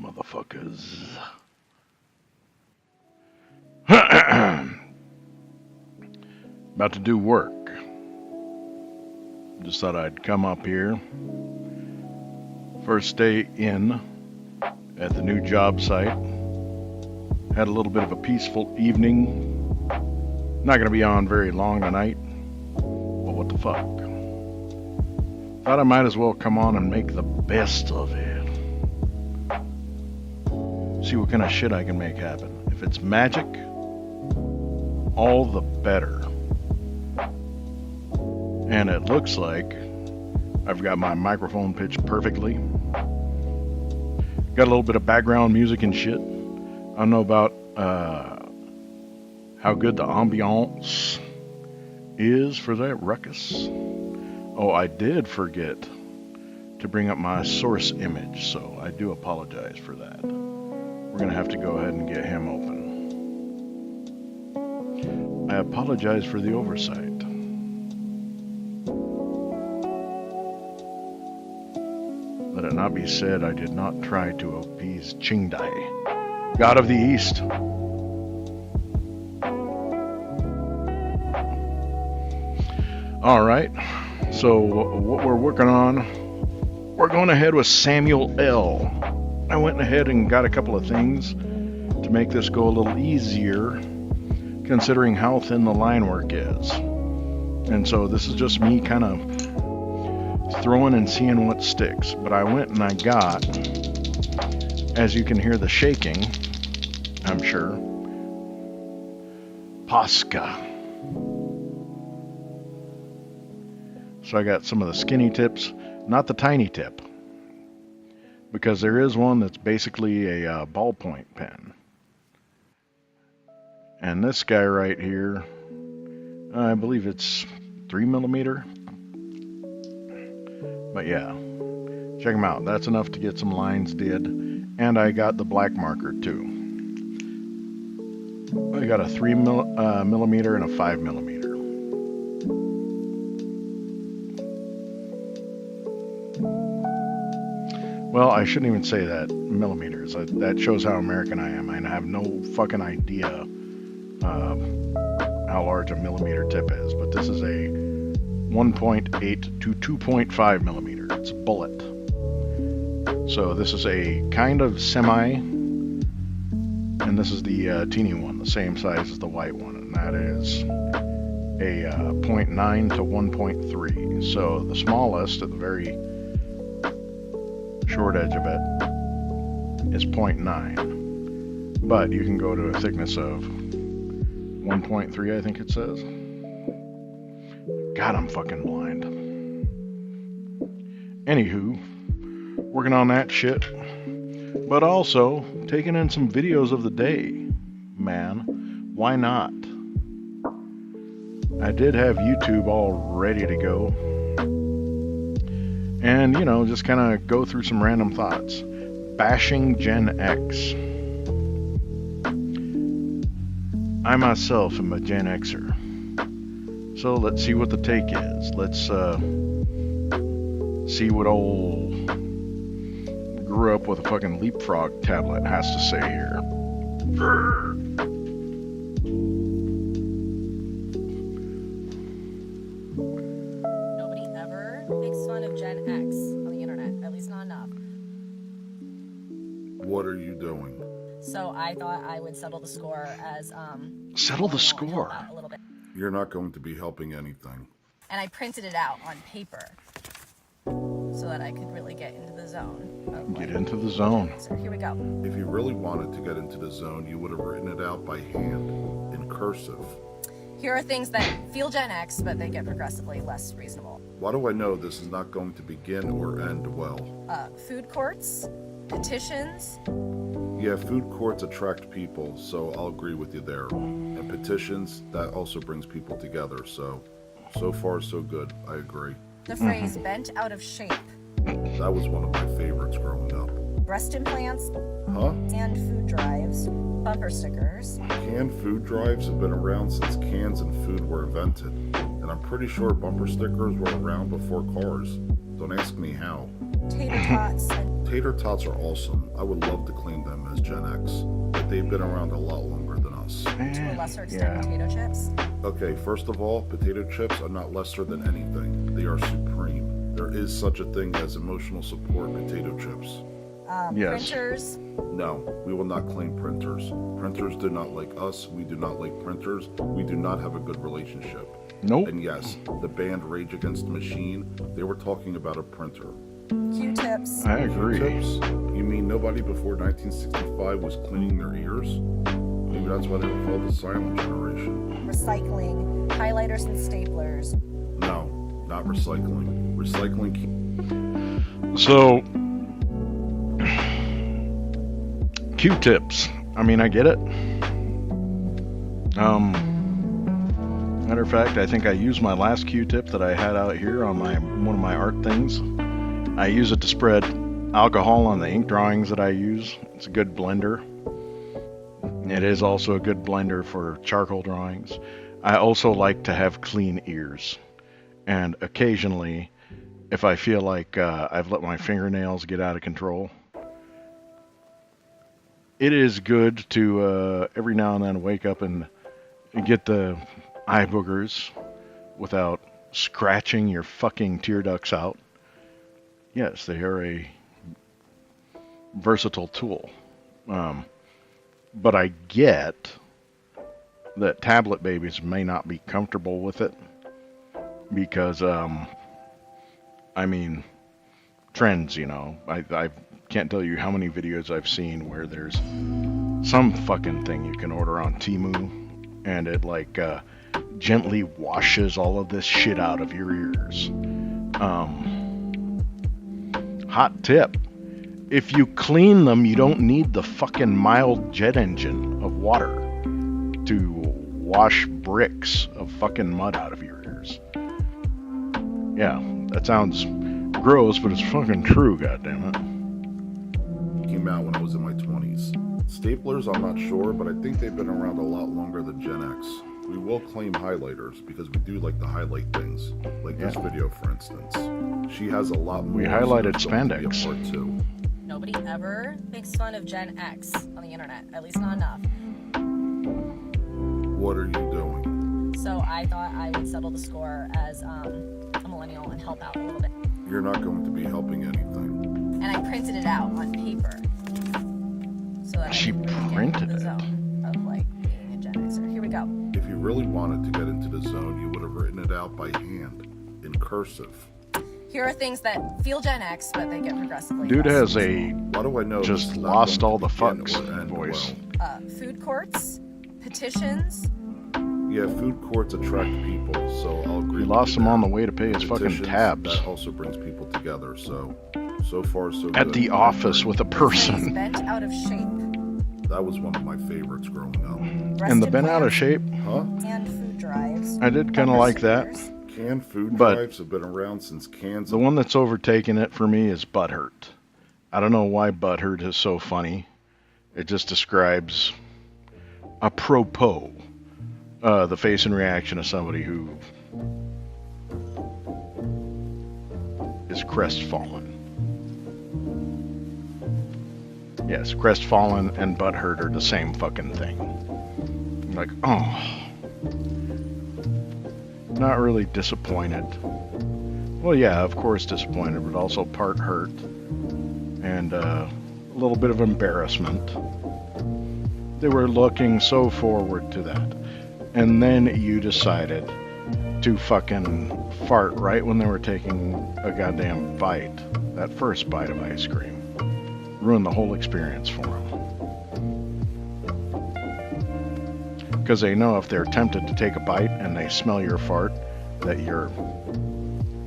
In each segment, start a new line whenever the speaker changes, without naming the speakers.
Motherfuckers. About to do work. Just thought I'd come up here. First day in at the new job site. Had a little bit of a peaceful evening. Not going to be on very long tonight. But what the fuck? Thought I might as well come on and make the best of it. See what kind of shit I can make happen. If it's magic, all the better. And it looks like I've got my microphone pitched perfectly. Got a little bit of background music and shit. I don't know about how good the ambiance is for that ruckus. Oh, I did forget to bring up my source image, so I do apologize for that. We're going to have to go ahead and get him open. I apologize for the oversight. Let it not be said I did not try to appease Qingdai, god of the East. Alright, so what we're working on, we're going ahead with Samuel L. I went ahead and got a couple of things to make this go a little easier, considering how thin the line work is. And so this is just me kind of throwing and seeing what sticks. But I went and I got, as you can hear the shaking, I'm sure, Posca. So I got some of the skinny tips, not the tiny tip, because there is one that's basically a ballpoint pen. And this guy right here, I believe it's 3mm. But yeah, check them out. That's enough to get some lines did. And I got the black marker too. I got a 3mm and a 5mm. Well, I shouldn't even say that, millimeters. That shows how American I am. I have no fucking idea how large a millimeter tip is. But this is a 1.8 to 2.5 millimeter. It's a bullet. So this is a kind of semi, and this is the teeny one, the same size as the white one, and that is a 0.9 to 1.3. So the smallest at the very short edge of it is 0.9, but you can go to a thickness of 1.3, I think it says. God, I'm fucking blind. Anywho, working on that shit. But also, taking in some videos of the day. Man, why not? I did have YouTube all ready to go. And, you know, just kind of go through some random thoughts. Bashing Gen X. I myself am a Gen Xer. So let's see what the take is. Let's see what old grew up with a fucking leapfrog tablet has to say here.
Nobody ever makes fun of Gen X on the internet, at least not enough.
What are you doing?
So I thought I would settle the score as
Settle the score?
A little bit.
You're not going to be helping anything.
And I printed it out on paper so that I could really get into the zone.
Get into the zone.
So here we go.
If you really wanted to get into the zone, you would have written it out by hand, in cursive.
Here are things that feel Gen X, but they get progressively less reasonable.
Why do I know this is not going to begin or end well?
Food courts, petitions.
Yeah, food courts attract people, so I'll agree with you there. And petitions, that also brings people together, so far so good, I agree.
The phrase bent out of shape.
That was one of my favorites growing up.
Breast implants.
Huh?
And food drives. Bumper stickers.
Canned food drives have been around since cans and food were invented. And I'm pretty sure bumper stickers were around before cars. Don't ask me how.
Tater tots.
Tater tots are awesome. I would love to claim them as Gen X, but they've been around a lot longer than us.
To a lesser extent, potato chips.
Okay, first of all, potato chips are not lesser than anything. They are supreme. There is such a thing as emotional support potato chips.
Yes.
Printers.
No, we will not claim printers. Printers do not like us. We do not like printers. We do not have a good relationship.
Nope.
And yes, the band Rage Against the Machine, they were talking about a printer.
Q-tips.
I agree.
Q-tips? You mean nobody before 1965 was cleaning their ears? Maybe that's why they were called the silent generation.
Recycling. Highlighters and staplers.
No, not recycling. Recycling.
So, Q-tips. I mean, I get it. Matter of fact, I think I used my last Q-tip that I had out here on one of my art things. I use it to spread alcohol on the ink drawings that I use. It's a good blender. It is also a good blender for charcoal drawings. I also like to have clean ears. And occasionally, if I feel like I've let my fingernails get out of control, it is good to every now and then wake up and get the eye boogers without scratching your fucking tear ducts out. Yes, they are a versatile tool. But I get that tablet babies may not be comfortable with it because, I mean, trends, you know. I can't tell you how many videos I've seen where there's some fucking thing you can order on Temu and it like gently washes all of this shit out of your ears. Hot tip. If you clean them, you don't need the fucking mild jet engine of water to wash bricks of fucking mud out of your ears. Yeah, that sounds gross, but it's fucking true, goddammit.
Came out when I was in my 20s. Staplers, I'm not sure, but I think they've been around a lot longer than Gen X. We will claim highlighters because we do like to highlight things, like this video, for instance. She has a lot more.
We highlighted spandex.
Part two.
Nobody ever makes fun of Gen X on the internet, at least not enough.
What are you doing?
So I thought I would settle the score as a millennial and help out a little bit.
You're not going to be helping anything.
And I printed it out on paper. So that
She
I could really get
printed
into the
it?
zone of like being a Gen Xer. Here we go.
If you really wanted to get into the zone, you would have written it out by hand, in cursive.
Here are things that feel Gen X, but they get progressively
Dude
less
has
reasonable.
Why do I know
just
this is not
lost
going
all
to
the
begin
fucks
or end
voice.
well?
Food courts, petitions,
Yeah, food courts attract people, so I'll agree.
He
with
lost
you
them
there.
on the way to pay his fucking
Petitions,
tabs.
That also brings people together, so far so good.
At the office with a
He's
person.
bent out of shape.
That was one of my favorites growing up.
And the bent out of shape,
Huh?
Canned food drives.
I did kind of like that.
Canned food
But
drives have been around since cans.
The one that's overtaken it for me is butthurt. I don't know why butthurt is so funny. It just describes apropos the face and reaction of somebody who is crestfallen. Yes, crestfallen and butthurt are the same fucking thing. Like, oh. Not really disappointed. Well, yeah, of course disappointed, but also part hurt. And a little bit of embarrassment. They were looking so forward to that. And then you decided to fucking fart right when they were taking a goddamn bite. That first bite of ice cream. Ruined the whole experience for them. Because they know if they're tempted to take a bite and they smell your fart, that you're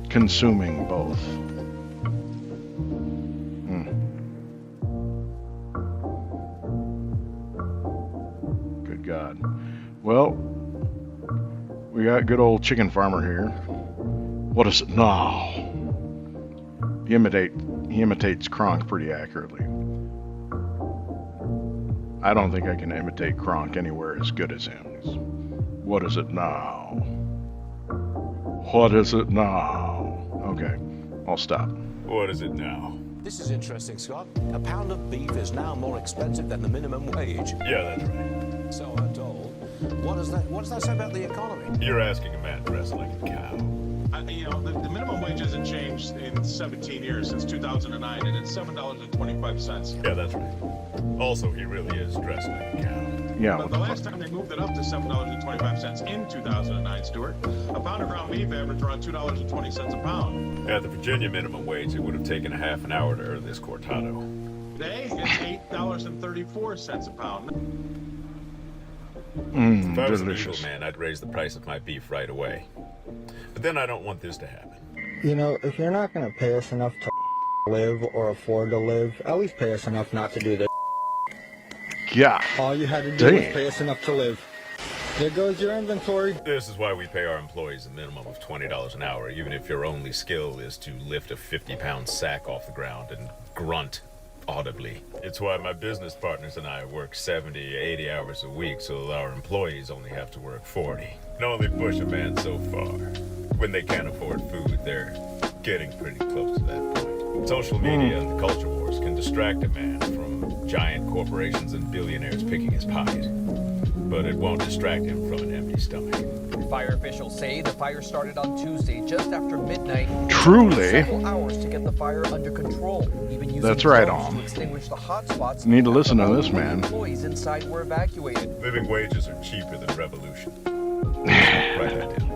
consuming both. Good God. Well, we got good old chicken farmer here. What is it now? He imitates Kronk pretty accurately. I don't think I can imitate Kronk anywhere as good as him. What is it now? What is it now? Okay, I'll stop.
What is it now?
This is interesting, Scott. A pound of beef is now more expensive than the minimum wage.
Yeah, that's right.
So I'm told. What does that say about the economy?
You're asking a man dressed like a cow.
The minimum wage hasn't changed in 17 years, since 2009, and it's $7.25.
Yeah, that's right. Also, he really is dressed like a cow.
Yeah,
But the last time they moved it up to $7.25 in 2009, Stuart, a pound of ground beef averaged around $2.20 a pound.
At the Virginia minimum wage, it would have taken a half an hour to earn this cortado.
Today, it's $8.34 a pound.
If I was an
Delicious.
evil man, I'd raise the price of my beef right away. But then I don't want this to happen.
You know, if you're not going to pay us enough to live or afford to live, at least pay us enough not to do this.
Yeah.
All you had to do was
Damn.
pay us enough to live. There goes your inventory.
This is why we pay our employees a minimum of $20 an hour, even if your only skill is to lift a 50-pound sack off the ground and grunt audibly. It's why my business partners and I work 70, 80 hours a week, so our employees only have to work 40. Can only push a man so far. When they can't afford food, they're getting pretty close to that point. Social media and the culture wars can distract a man from giant corporations and billionaires picking his pocket. But it won't distract him from an empty stomach.
Fire officials say the fire started on Tuesday just after midnight.
Truly.
Several hours to get the fire under control. Even using
That's right
drones
on.
to extinguish the hot spots.
Need to listen to this,
All the
man.
Employees inside were evacuated.
Living wages are cheaper than revolution. Write that down.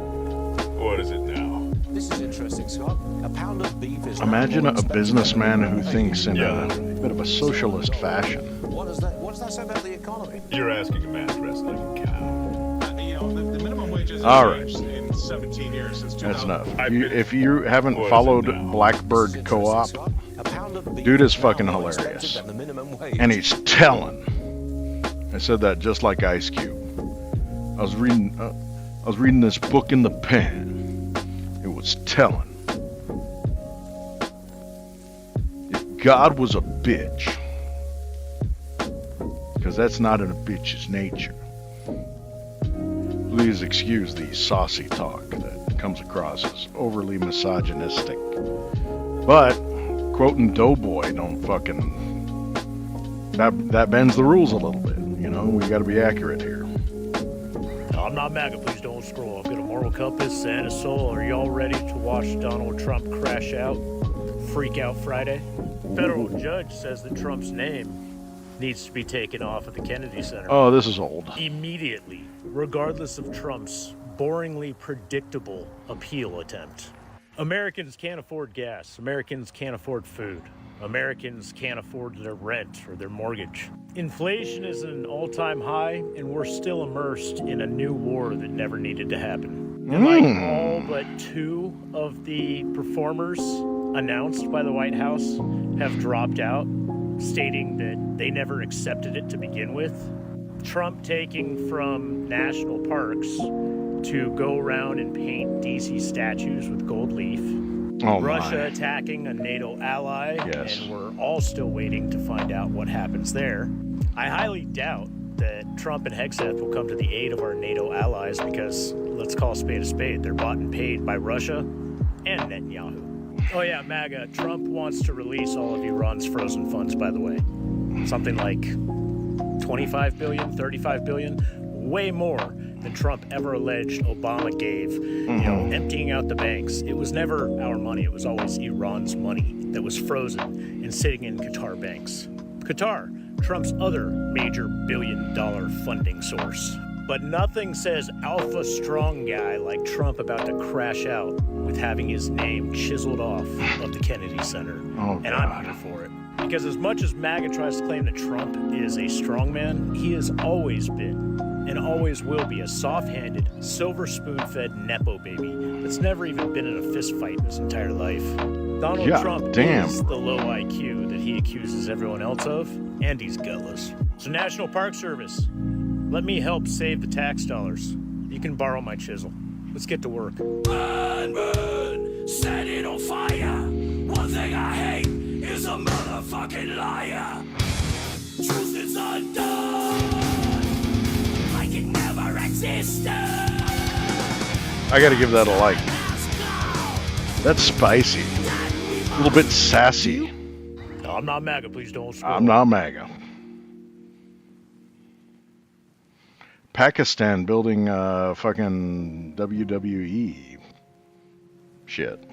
What is it now?
This is interesting, Scott. A pound of beef is
Imagine
now
a
more expensive
businessman
than the
who
minimum
thinks in
Yeah,
a
that's right.
bit of a socialist fashion.
What does that say about the economy?
You're asking a man dressed like a cow.
The minimum wage hasn't
All right.
changed in 17 years, since 2000.
That's enough.
I've
You,
been-
if you haven't
What is it
followed
now?
This is
Blackbird
interesting,
Co-op,
Scott. A pound of beef
dude is
now
fucking
more
hilarious.
expensive than the minimum wage.
and he's telling. I said that just like Ice Cube. I was reading this book in the pen. It was telling. If God was a bitch, because that's not in a bitch's nature. Please excuse the saucy talk that comes across as overly misogynistic. But quoting Doughboy don't fucking that bends the rules a little bit. You know, we got to be accurate here.
No, I'm not MAGA. Please don't scroll. I've got a moral compass and a soul. Are y'all ready to watch Donald Trump crash out? Freak Out Friday? Federal judge says that Trump's name needs to be taken off at the Kennedy Center.
Oh, this is old.
Immediately, regardless of Trump's boringly predictable appeal attempt. Americans can't afford gas. Americans can't afford food. Americans can't afford their rent or their mortgage. Inflation is at an all-time high, and we're still immersed in a new war that never needed to happen. And like all but 2 of the performers announced by the White House have dropped out, stating that they never accepted it to begin with. Trump taking from national parks to go around and paint DC statues with gold leaf. Russia attacking a NATO ally, and we're all still waiting to find out what happens there. I highly doubt that Trump and Hegseth will come to the aid of our NATO allies because, let's call a spade, they're bought and paid by Russia and Netanyahu. Oh yeah, MAGA, Trump wants to release all of Iran's frozen funds, by the way. Something like 25 billion, 35 billion, way more than Trump ever alleged Obama gave, emptying out the banks. It was never our money. It was always Iran's money that was frozen and sitting in Qatar banks. Qatar, Trump's other major billion-dollar funding source. But nothing says alpha strong guy like Trump about to crash out with having his name chiseled off of the Kennedy Center. And I'm here for it. Because as much as MAGA tries to claim that Trump is a strongman, he has always been and always will be a soft-handed, silver spoon-fed Nepo baby that's never even been in a fist fight in his entire life. Donald Trump is the low IQ that he accuses everyone else of, and he's gutless. So National Park Service, let me help save the tax dollars. You can borrow my chisel. Let's get to work.
Burn, burn, set it on fire. One thing I hate is a motherfucking liar. Truth is undone. It never existed.
I gotta give that a like. That's spicy. A little bit sassy.
No, I'm not MAGA, please don't scroll.
I'm not MAGA. Pakistan building fucking WWE shit.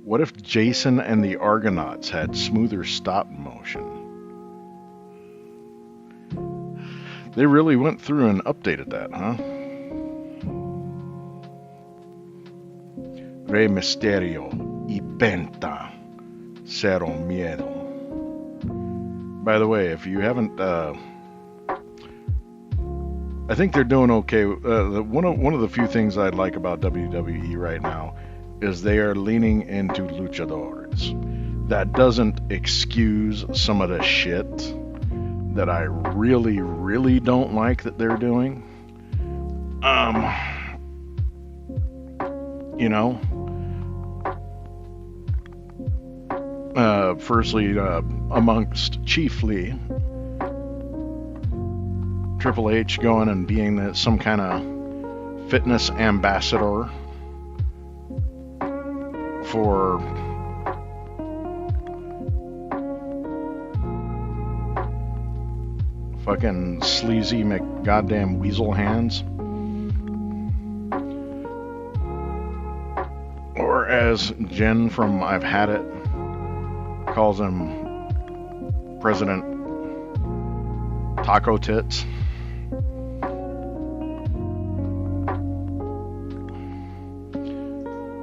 What if Jason and the Argonauts had smoother stop motion? They really went through and updated that, huh? Rey Mysterio y Penta Cero Miedo. By the way, if you haven't, I think they're doing okay. One of the few things I like about WWE right now is they are leaning into luchadores. That doesn't excuse some of the shit that I really, really don't like that they're doing. Firstly, amongst chiefly Triple H going and being some kind of fitness ambassador for fucking sleazy goddamn weasel hands. Or as Jen from I've Had It calls him, President Taco Tits.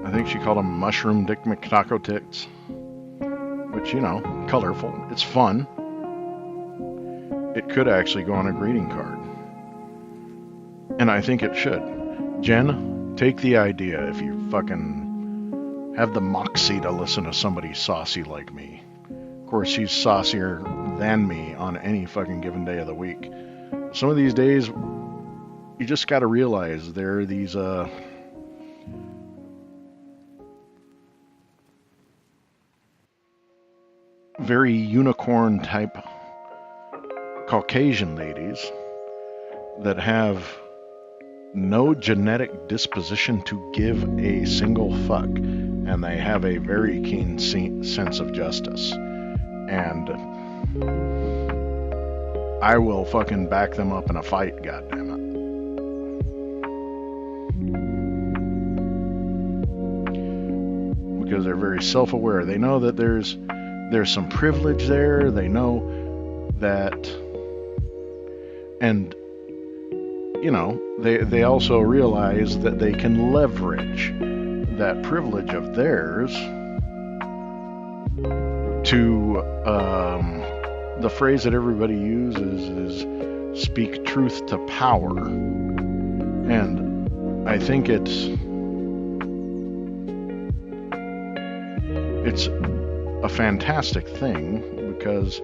I think she called him Mushroom Dick McTaco Tits. Which, colorful. It's fun. It could actually go on a greeting card. And I think it should. Jen, take the idea if you fucking have the moxie to listen to somebody saucy like me. Of course, she's saucier than me on any fucking given day of the week. Some of these days, you just gotta realize there are these, very unicorn type Caucasian ladies that have no genetic disposition to give a single fuck, and they have a very keen sense of justice. And I will fucking back them up in a fight, goddammit. Because they're very self-aware. They know that there's some privilege there. They know that, and they also realize that they can leverage that privilege of theirs to the phrase that everybody uses is speak truth to power. And I think it's a fantastic thing, because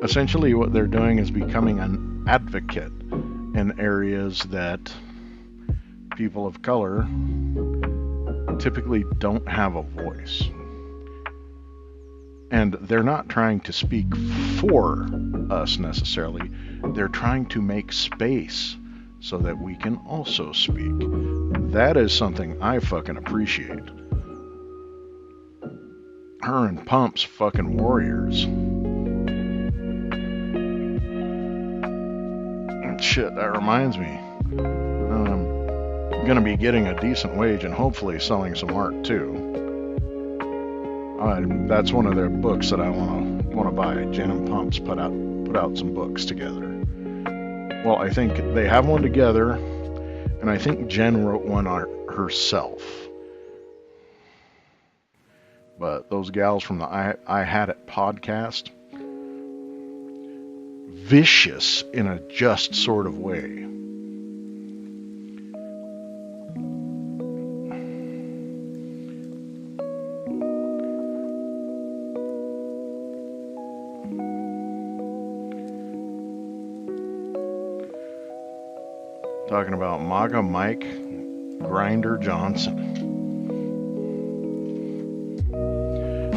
essentially what they're doing is becoming an advocate in areas that people of color typically don't have a voice. And they're not trying to speak for us necessarily. They're trying to make space so that we can also speak. That is something I fucking appreciate. Her and Pump's fucking warriors. Shit, that reminds me. I'm gonna be getting a decent wage and hopefully selling some art too. That's one of their books that I wanna buy. Jen and Pumps put out some books together. Well, I think they have one together, and I think Jen wrote one herself. But those gals from the I Had It podcast, vicious in a just sort of way. Talking about MAGA Mike Grinder Johnson.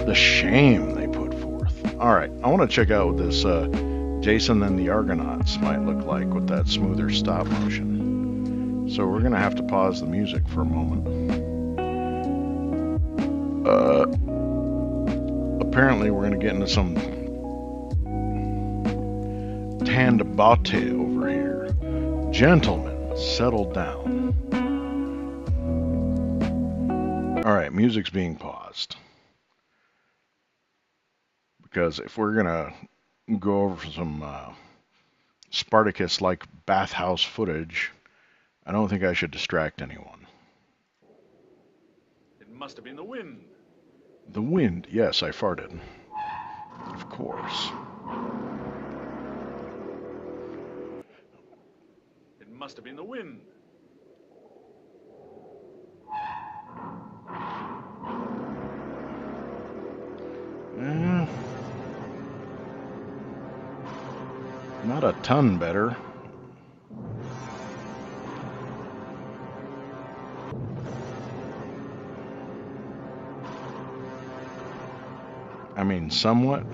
The shame they put forth. Alright, I want to check out what this Jason and the Argonauts might look like with that smoother stop motion. So we're going to have to pause the music for a moment. Apparently we're going to get into some tandabate over here. Gentlemen, settle down. Alright, music's being paused. Because if we're going to go over some Spartacus-like bathhouse footage, I don't think I should distract anyone.
It must have been the wind.
The wind, yes, I farted. Of course.
It must have been the wind.
Not a ton better. I mean, somewhat.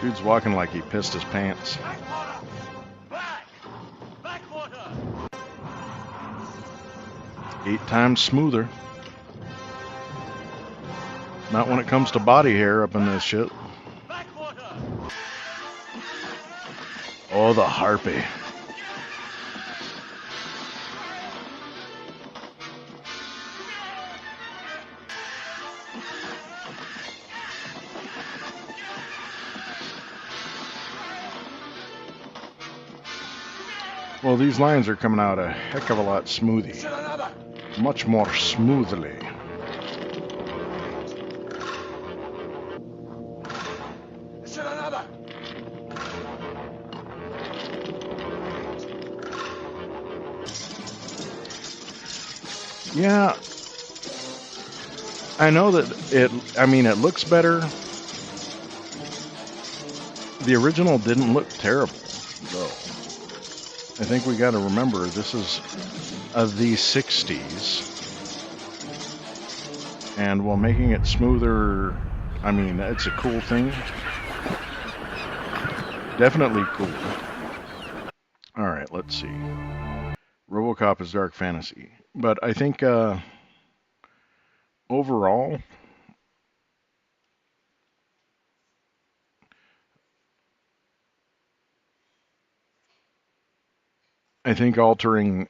Dude's walking like he pissed his pants.
Backwater!
8 times smoother. Not when it comes to body hair up in this shit.
Backwater!
Oh, the harpy. Well, these lines are coming out a heck of a lot smoothie. Much more smoothly. Yeah, I know that it looks better. The original didn't look terrible, though. I think we got to remember this is the 60s. And while making it smoother, I mean, it's a cool thing. Definitely cool. Alright, let's see. RoboCop is dark fantasy. But I think overall, I think altering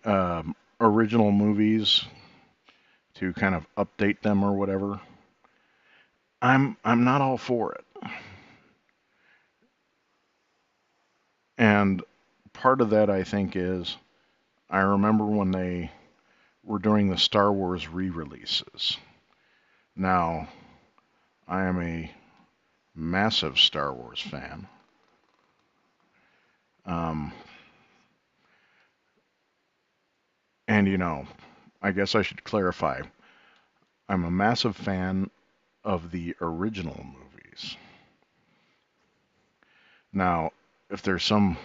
original movies to kind of update them or whatever, I'm not all for it. And part of that, I think, is I remember when they were doing the Star Wars re-releases. Now, I am a massive Star Wars fan. And, you know, I guess I should clarify. I'm a massive fan of the original movies. Now, if there's some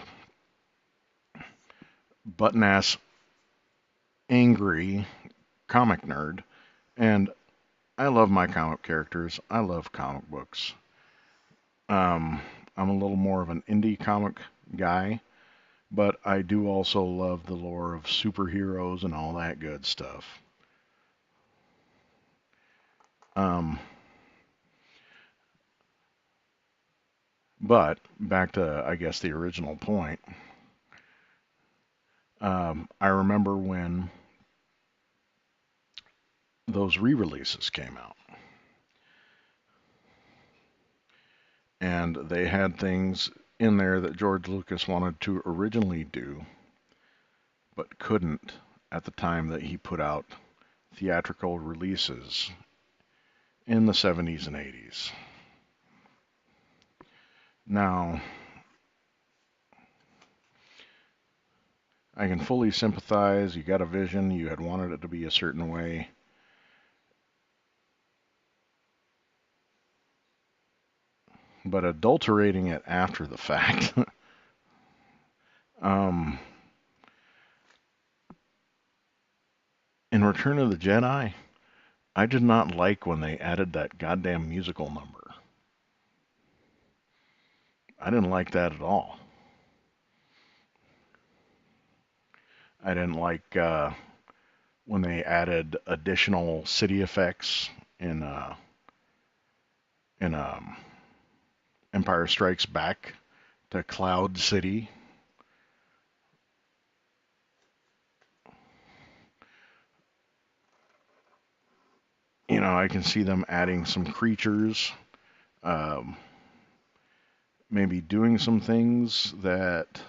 button-ass angry comic nerd, and I love my comic characters, I love comic books. I'm a little more of an indie comic guy, but I do also love the lore of superheroes and all that good stuff. But back to, I guess, the original point. I remember when those re-releases came out. And they had things in there that George Lucas wanted to originally do, but couldn't at the time that he put out theatrical releases in the 70s and 80s. Now, I can fully sympathize. You got a vision. You had wanted it to be a certain way. But adulterating it after the fact. In Return of the Jedi, I did not like when they added that goddamn musical number. I didn't like that at all. I didn't like when they added additional city effects in Empire Strikes Back to Cloud City. You know, I can see them adding some creatures, maybe doing some things that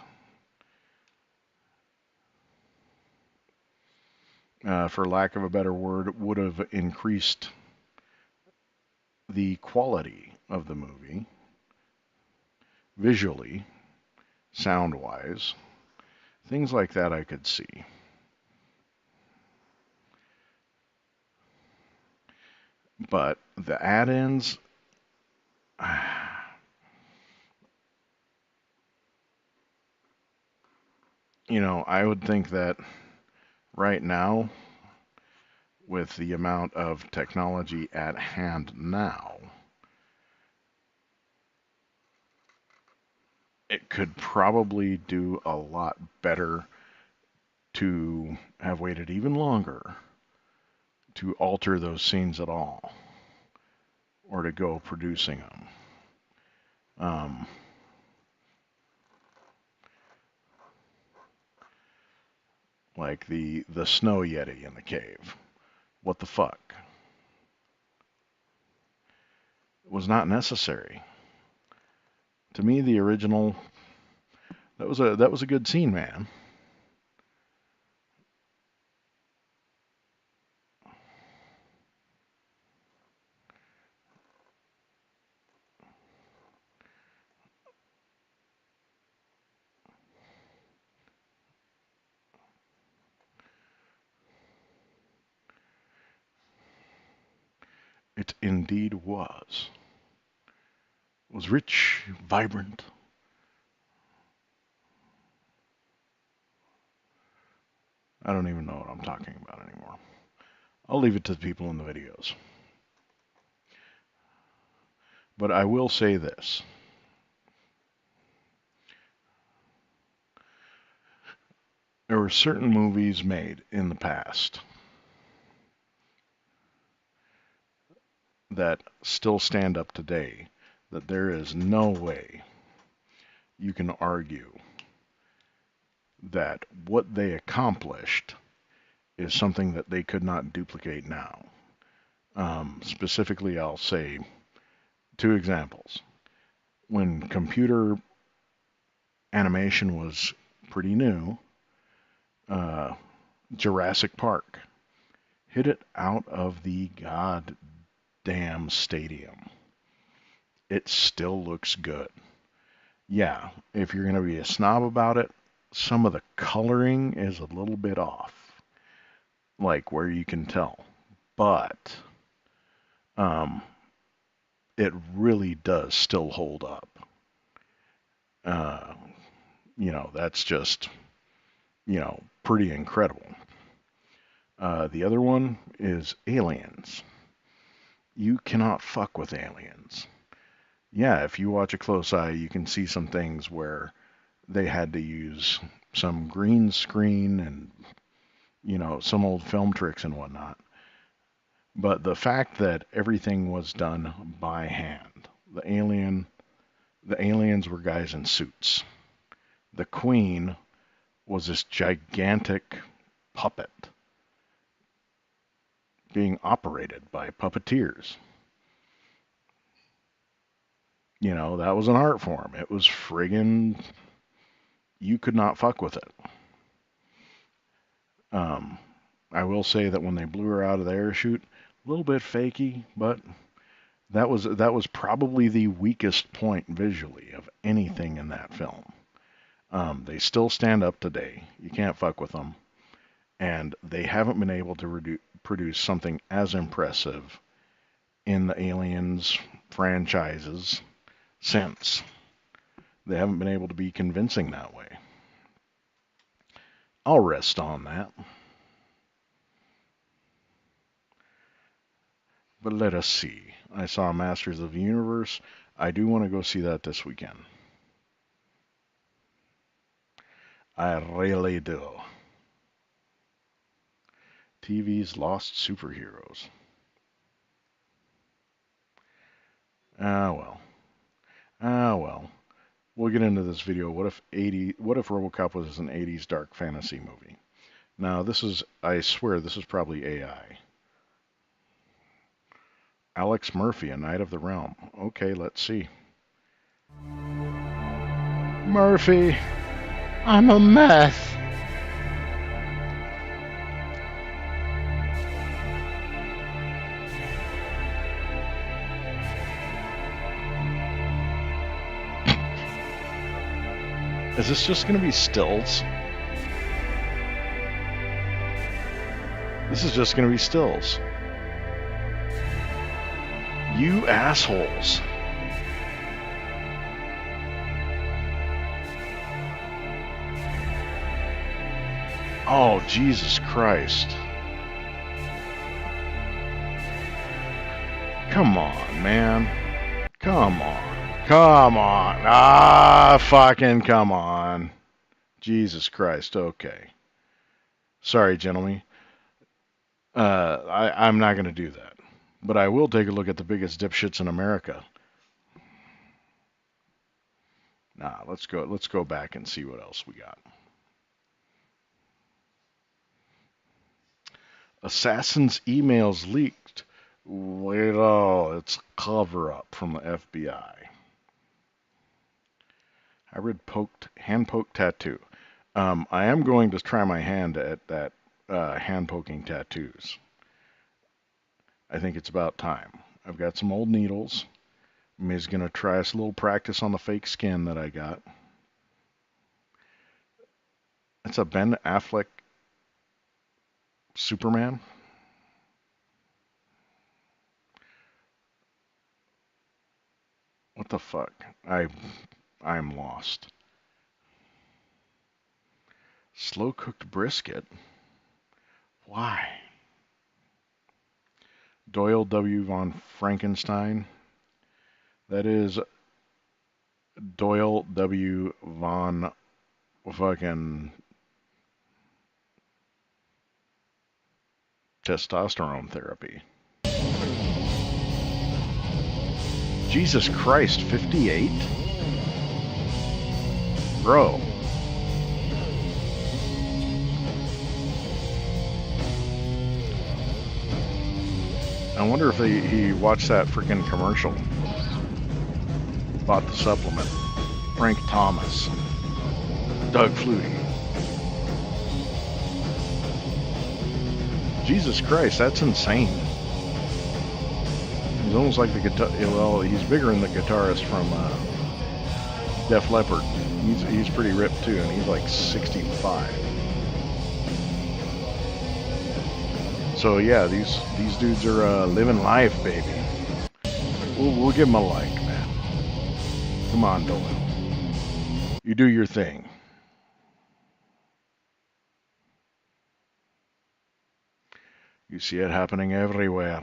for lack of a better word, would have increased the quality of the movie, visually, sound-wise. Things like that I could see. But the add-ins, you know, I would think that right now, with the amount of technology at hand now, it could probably do a lot better to have waited even longer to alter those scenes at all, or to go producing them. Like the snow yeti in the cave. What the fuck? It was not necessary. To me, the original, that was a good scene, man. It indeed was. It was rich, vibrant. I don't even know what I'm talking about anymore. I'll leave it to the people in the videos. But I will say this. There were certain movies made in the past that still stand up today, that there is no way you can argue that what they accomplished is something that they could not duplicate now. Specifically, I'll say 2 examples. When computer animation was pretty new, Jurassic Park hit it out of the goddamn stadium. It still looks good. Yeah, if you're going to be a snob about it, some of the coloring is a little bit off, like where you can tell. But it really does still hold up. That's just, pretty incredible. The other one is aliens. You cannot fuck with aliens. Yeah, if you watch a close eye, you can see some things where they had to use some green screen and, some old film tricks and whatnot. But the fact that everything was done by hand, the aliens were guys in suits. The Queen was this gigantic puppet being operated by puppeteers. That was an art form. It was friggin', you could not fuck with it. I will say that when they blew her out of the air chute, a little bit fakey, but that was probably the weakest point visually of anything in that film. They still stand up today. You can't fuck with them. And they haven't been able to produce something as impressive in the Aliens franchises since. They haven't been able to be convincing that way. I'll rest on that. But let us see. I saw Masters of the Universe. I do want to go see that this weekend. I really do. TV's lost superheroes. Ah well. We'll get into this video. What if RoboCop was an 80s dark fantasy movie? Now I swear this is probably AI. Alex Murphy, A Knight of the Realm. Okay, let's see. Murphy, I'm a mess. Is this just going to be stills? This is just going to be stills. You assholes. Oh, Jesus Christ. Come on, man. Come on. Come on. Fucking come on. Jesus Christ. Okay. Sorry, gentlemen. I'm not going to do that. But I will take a look at the biggest dipshits in America. Nah, let's go back and see what else we got. Assassin's emails leaked. Wait, it's a cover-up from the FBI. I read hand-poked tattoo. I am going to try my hand at that hand-poking tattoos. I think it's about time. I've got some old needles. I'm just going to try us a little practice on the fake skin that I got. It's a Ben Affleck Superman. What the fuck? I'm lost. Slow cooked brisket? Why? Doyle W. von Frankenstein. That is Doyle W. von fucking testosterone therapy. Jesus Christ, 58? Bro. I wonder if he watched that freaking commercial. Bought the supplement. Frank Thomas. Doug Flutie. Jesus Christ, that's insane. He's almost like the guitar. Well, he's bigger than the guitarist from Def Leppard. He's pretty ripped too, and he's like 65. So yeah, these dudes are living life, baby. We'll give them a like, man. Come on, Doyle. You do your thing. You see it happening everywhere.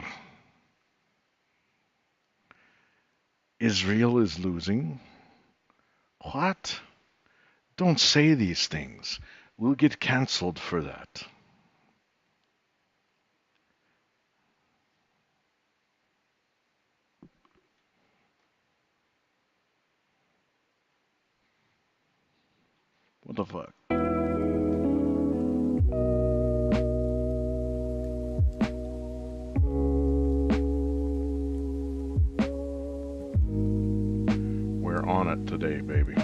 Israel is losing? What? Don't say these things. We'll get canceled for that. What the fuck? We're on it today, baby. I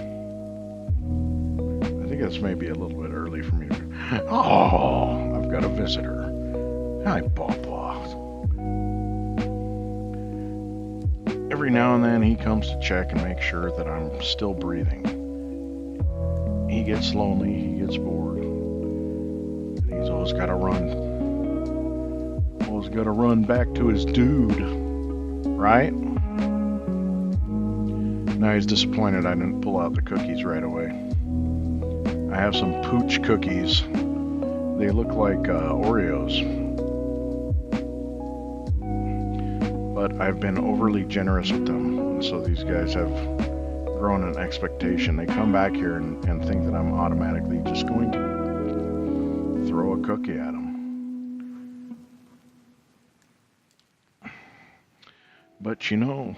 think this may be a little bit early for me to... Oh, I've got a visitor. Hi, Papa. Every now and then he comes to check and make sure that I'm still breathing. He gets lonely, he gets bored. He's always got to run. Always got to run back to his dude, right? Now he's disappointed I didn't pull out the cookies right away. I have some pooch cookies. They look like Oreos. But I've been overly generous with them, and so these guys have grown an expectation. They come back here and think that I'm automatically just going to throw a cookie at them. But you know,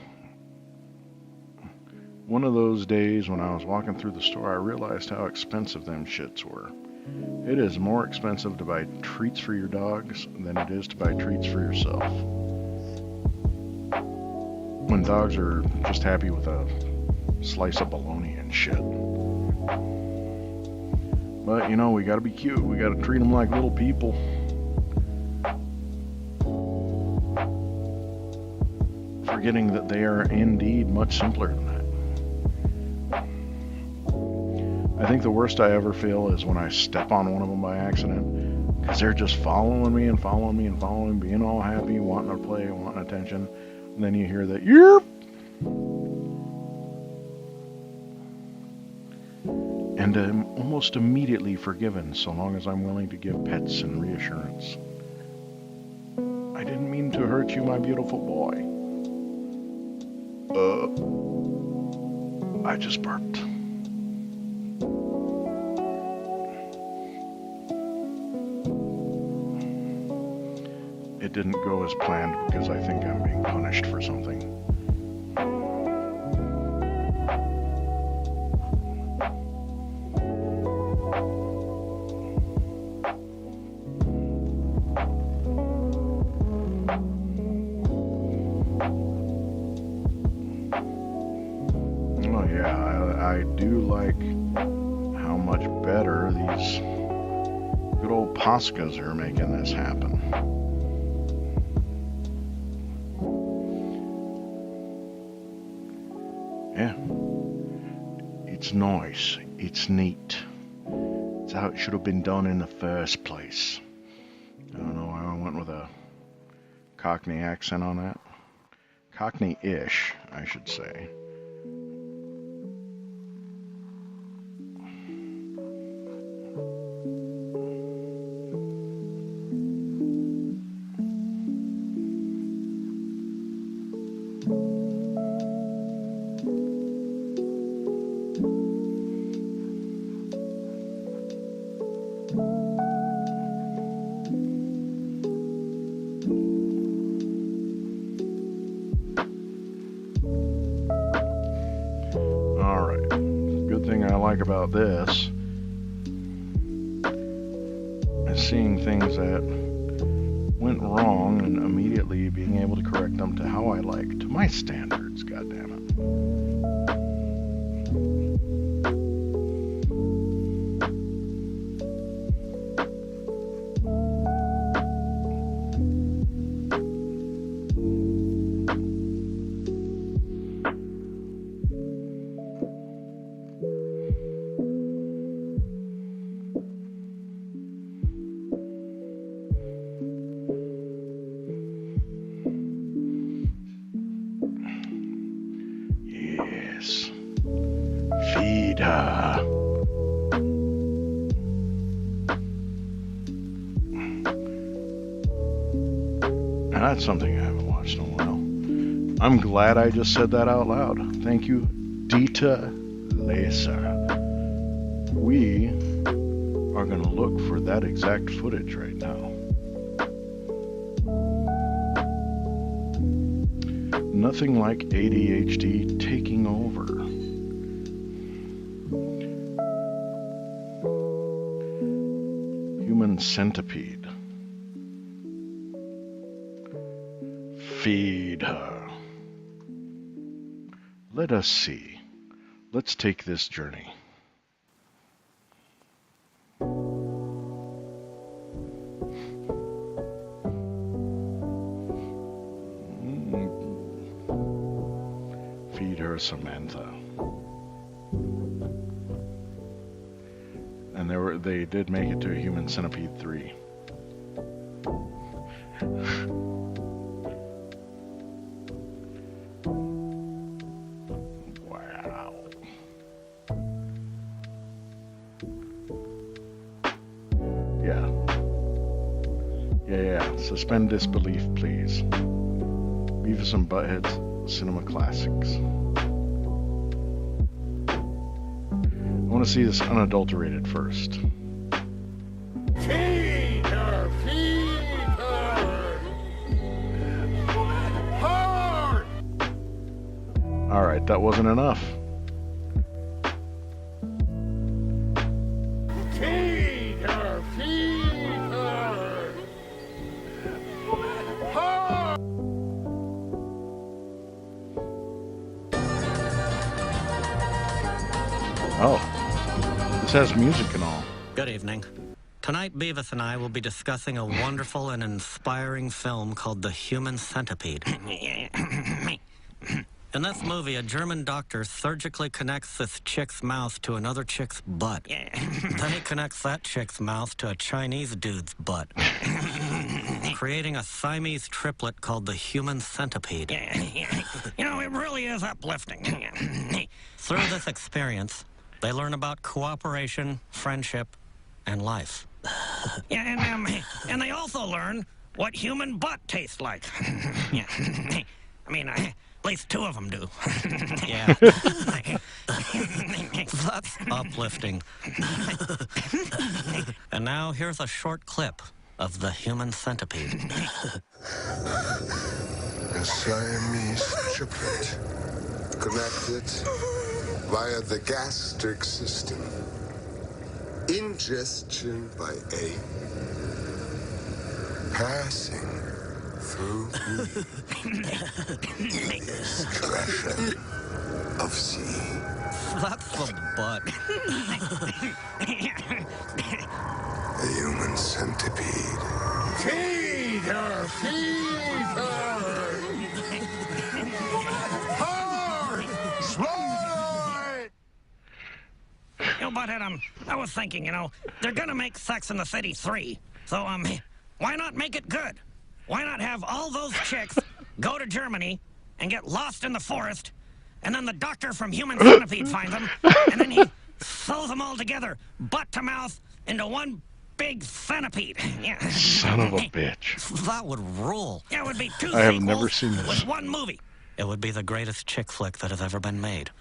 one of those days when I was walking through the store, I realized how expensive them shits were. It is more expensive to buy treats for your dogs than it is to buy treats for yourself. When dogs are just happy with a slice of bologna and shit. But you know, we gotta be cute. We gotta treat them like little people. Forgetting that they are indeed much simpler than that. I think the worst I ever feel is when I step on one of them by accident, because they're just following me and following me and following me, being all happy, wanting to play, wanting attention, and then you hear that yerp. And I'm almost immediately forgiven so long as I'm willing to give pets and reassurance. I didn't mean to hurt you, my beautiful boy. I just burped. It didn't go as planned because I think I'm being punished for something. I do like how much better these good old Poscas are making this happen. Yeah. It's nice. It's neat. It's how it should have been done in the first place. I don't know why I went with a Cockney accent on that. Cockney-ish, I should say. About this is seeing things that went wrong and immediately being able to correct them to how I like, to my standards, goddammit. Feed her. Now that's something I haven't watched in a while. I'm glad I just said that out loud. Thank you, Dita Laser. We are going to look for that exact footage right now. Nothing like ADHD taking over. Human centipede. Feed her. Let us see. Let's take this journey. Feed her, Samantha. And they did make it to a Human Centipede 3. Wow. Yeah. Suspend disbelief, please. Beavis and Butthead's Cinema Classics. I want to see this unadulterated first.
Feed her! Feed her! Hard!
Alright, that wasn't enough.
Feed her! Feed her! Hard!
Oh. This has music and all.
Good evening. Tonight, Beavis and I will be discussing a wonderful and inspiring film called The Human Centipede. In this movie, a German doctor surgically connects this chick's mouth to another chick's butt. Then he connects that chick's mouth to a Chinese dude's butt, creating a Siamese triplet called the Human Centipede. You know, it really is uplifting. Through this experience, they learn about cooperation, friendship, and life. Yeah, and they also learn what human butt tastes like. Yeah. I mean, at least two of them do. Yeah. That's uplifting. And now here's a short clip of the Human Centipede.
A Siamese triplet connected via the gastric system. Ingestion by A. Passing through B. Excretion of C.
That's the butt.
The Human Centipede.
Feed her! Feed her! Hard! Swallow it!
You know, Butthead, I was thinking, they're gonna make Sex in the City 3. So, why not make it good? Why not have all those chicks go to Germany and get lost in the forest, and then the doctor from Human Centipede finds them, and then he sews them all together, butt to mouth, into one big centipede. Yeah.
Son of a bitch.
That would rule. Yeah, it would be two
I have
sequels
never seen this.
with one movie. It would be the greatest chick flick that has ever been made.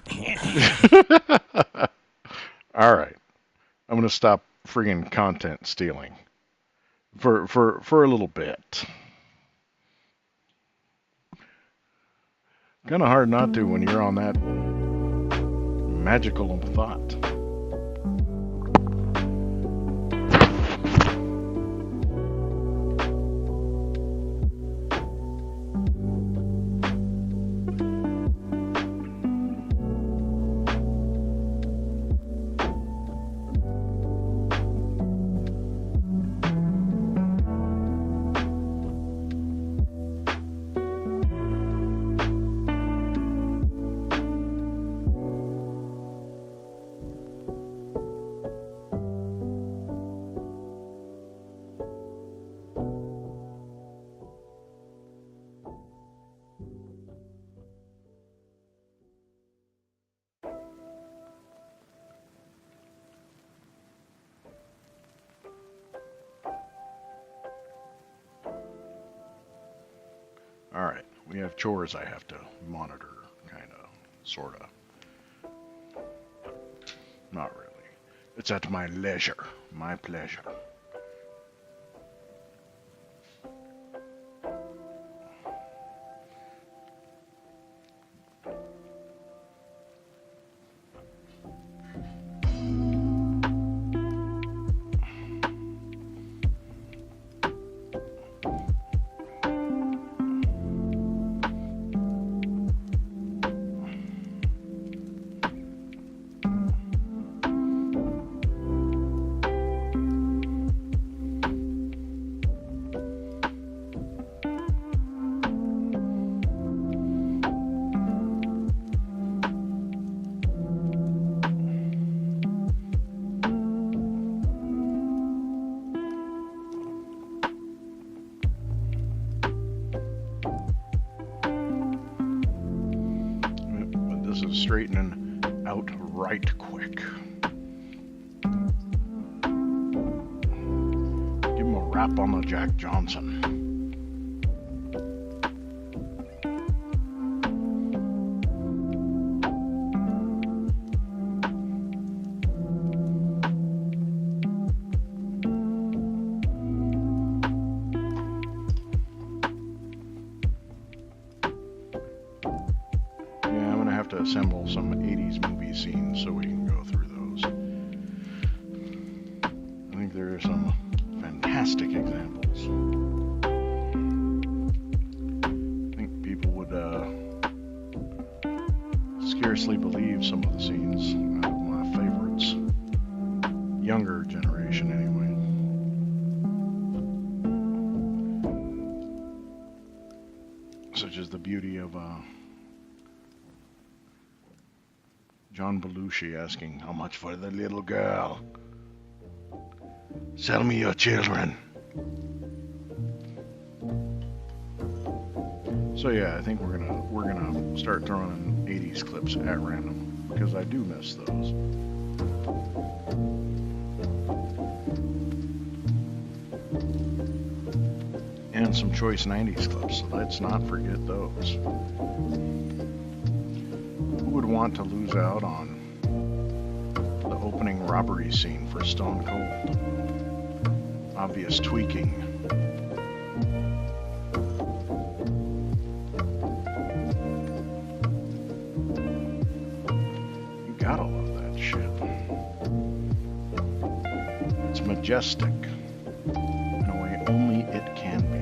All right. I'm going to stop friggin' content stealing for a little bit. Kind of hard not to when you're on that magical thought. Alright, we have chores I have to monitor, kinda, sorta. Not really. It's at my leisure, my pleasure. Straightening out right quick. Give him a rap on the Jack Johnson. To assemble some 80s movie scenes so we can go through those. I think there are some fantastic examples. I think people would scarcely believe some of the scenes out of my favorites. Younger generation, anyway. Such as the beauty of John Belushi asking, "How much for the little girl? Sell me your children." So yeah, I think we're gonna start throwing in 80s clips at random because I do miss those. And some choice 90s clips, so let's not forget those. Would want to lose out on the opening robbery scene for Stone Cold. Obvious tweaking. You gotta love that shit. It's majestic in a way only it can be.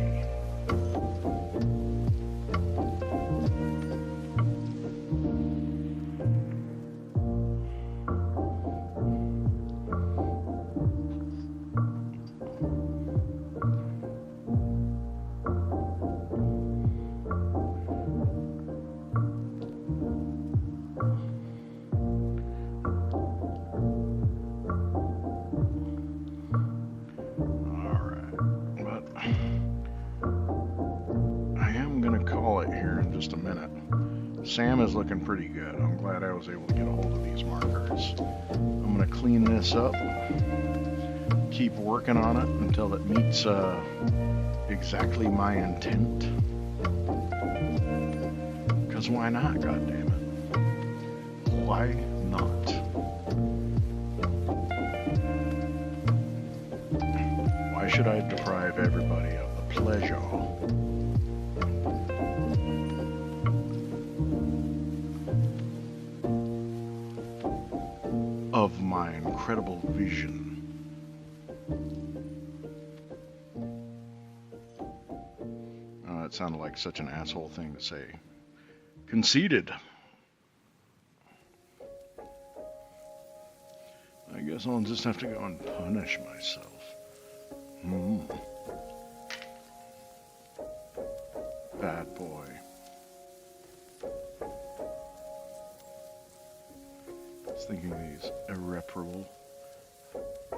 Just a minute. Sam is looking pretty good. I'm glad I was able to get a hold of these markers. I'm going to clean this up, keep working on it until it meets exactly my intent. Because why not, goddammit? Why not? Why should I deprive everybody of the pleasure of my incredible vision? Oh, that sounded like such an asshole thing to say. Conceited. I guess I'll just have to go and punish myself. Bad boy. I was thinking these irreparable,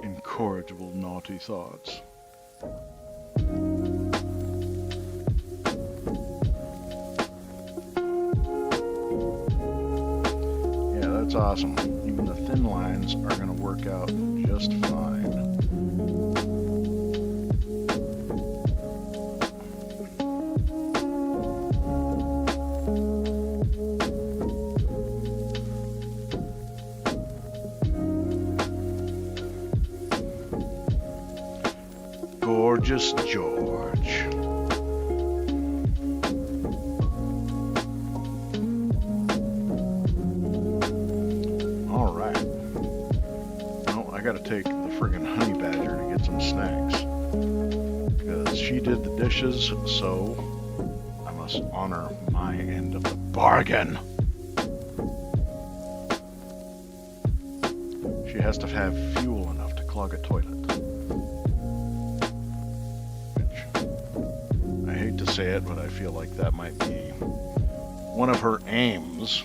incorrigible, naughty thoughts. Yeah, that's awesome. Even the thin lines are going to work out just fine. Gorgeous George. All right. Well, I got to take the friggin' honey badger to get some snacks. Because she did the dishes, so I must honor my end of the bargain. She has to have fuel enough to clog a toilet. Which, I hate to say it, but I feel like that might be one of her aims.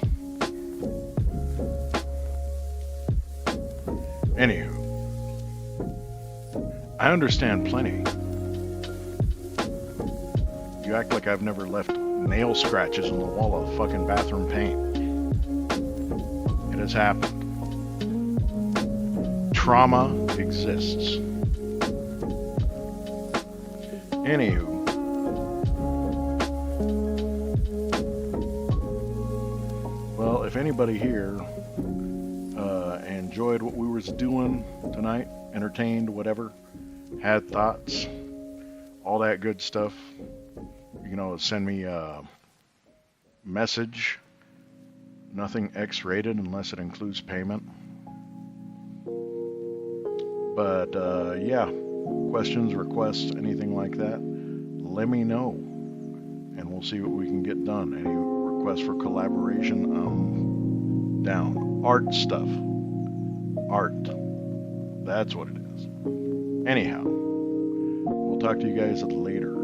Anywho, I understand plenty. You act like I've never left nail scratches in the wall of fucking bathroom paint. It has happened. Trauma exists. Anywho. Well, if anybody here enjoyed what we was doing tonight, entertained, whatever, had thoughts, all that good stuff, you can always send me a message. Nothing X-rated unless it includes payment. But yeah, questions, requests, anything like that, let me know, and we'll see what we can get done. Any requests for collaboration, down. Art stuff. Art. That's what it is. Anyhow, we'll talk to you guys later.